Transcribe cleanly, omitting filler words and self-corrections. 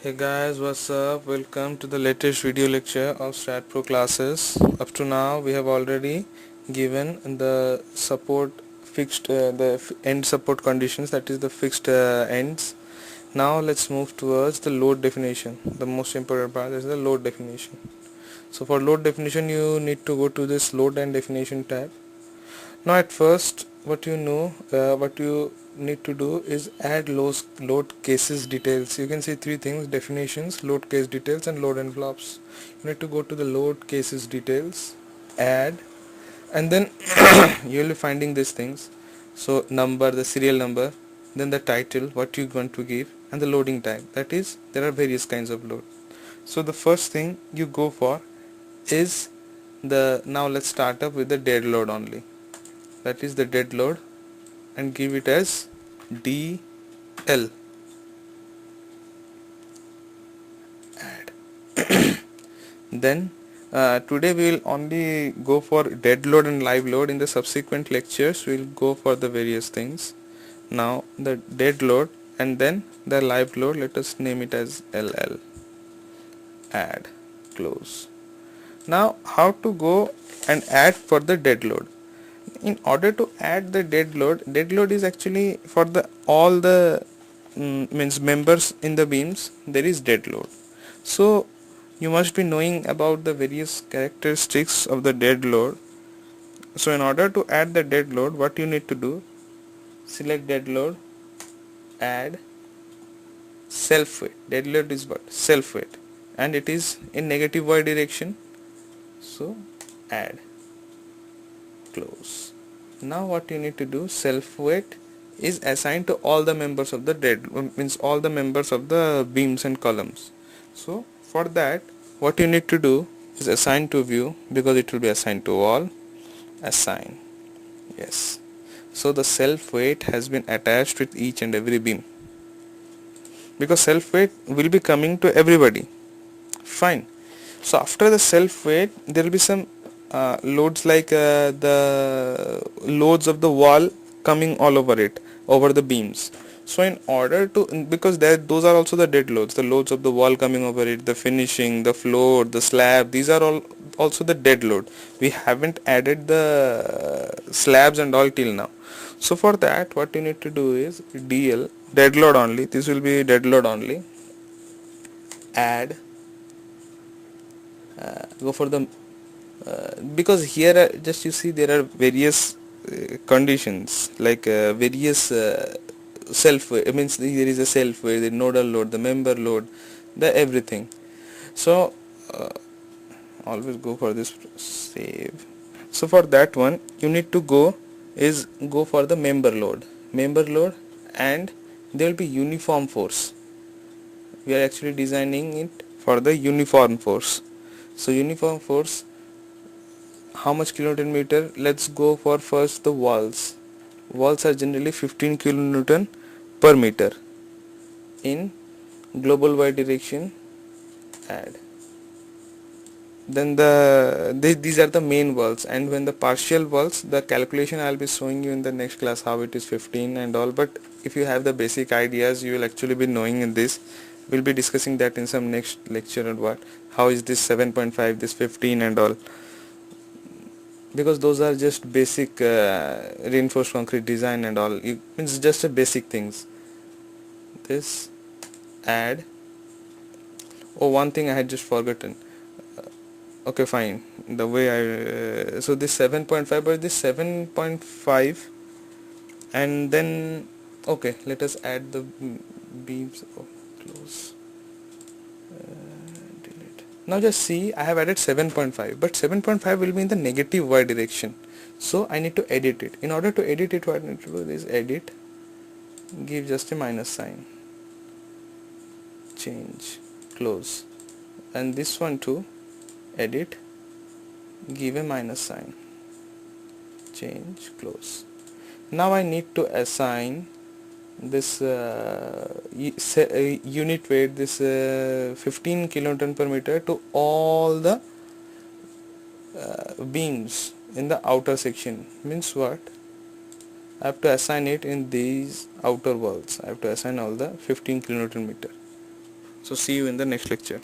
Hey guys, what's up? Welcome to the latest video lecture of STAAD PRO classes. Up to now we have already given the support fixed end support conditions, that is the fixed ends. Now let's move towards the load definition. The most important part is the load definition. So for load definition you need to go to this load and definition tab. Now at first what you need to do is add load cases details. You can see three things: definitions, load case details, and load envelopes. You need to go to the load cases details, add, and then you will be finding these things. So number, the serial number, then the title, what you want to give, and the loading time. That is, there are various kinds of load. So the first thing you go for is now let's start up with the dead load only. That is the dead load, and give it as DL. Add. Then today we will only go for dead load and live load. In the subsequent lectures we will go for the various things. Now the dead load and then the live load, let us name it as LL. Add, close. Now how to go and add for the dead load? In order to add the dead load is actually for the all the means members in the beams there is dead load. So you must be knowing about the various characteristics of the dead load. So in order to add the dead load, what you need to do, select dead load, add self weight. Dead load is what? Self weight, and it is in negative y direction. So add, close. Now what you need to do, self weight is assigned to all the members of the means all the members of the beams and columns. So for that what you need to do is assign to view, because it will be assigned to all. Assign, yes. So the self weight has been attached with each and every beam, because self weight will be coming to everybody. Fine. So after the self weight there will be some loads like the loads of the wall coming all over it, over the beams. So in order to, because those are also the dead loads, the loads of the wall coming over it, the finishing, the floor, the slab, these are all also the dead load. We haven't added the slabs and all till now. So for that what you need to do is DL, dead load only, this will be dead load only. Add, go for the because here just you see there are various conditions like various self weight, means there is a self weight, the nodal load, the member load, the everything. So always go for this, save. So for that one you need to go for the member load, and there will be uniform force. We are actually designing it for the uniform force. So uniform force, how much kilonewton meter? Let's go for first the walls. Walls are generally 15 kilonewton per meter in global y direction. Add. Then these are the main walls, and when the partial walls, the calculation I'll be showing you in the next class how it is 15 and all. But if you have the basic ideas you will actually be knowing in this. We'll be discussing that in some next lecture, and what, how is this 7.5, this 15 and all, because those are just basic reinforced concrete design and all. It's just a basic things. This, add. Oh, one thing I had just forgotten. Okay, fine. The way I so this 7.5, but this 7.5, and then okay, let us add the beams. Oh, close. Delete. Now just see, I have added 7.5, but 7.5 will be in the negative y direction. So I need to edit it. In order to edit it, what I need to do is edit, give just a minus sign, change, close, and this one too, edit, give a minus sign, change, close. Now I need to assign this unit weight, this 15 kilonewton per meter, to all the beams in the outer section. Means what? I have to assign it in these outer walls. I have to assign all the 15 kilonewton meter. So see you in the next lecture.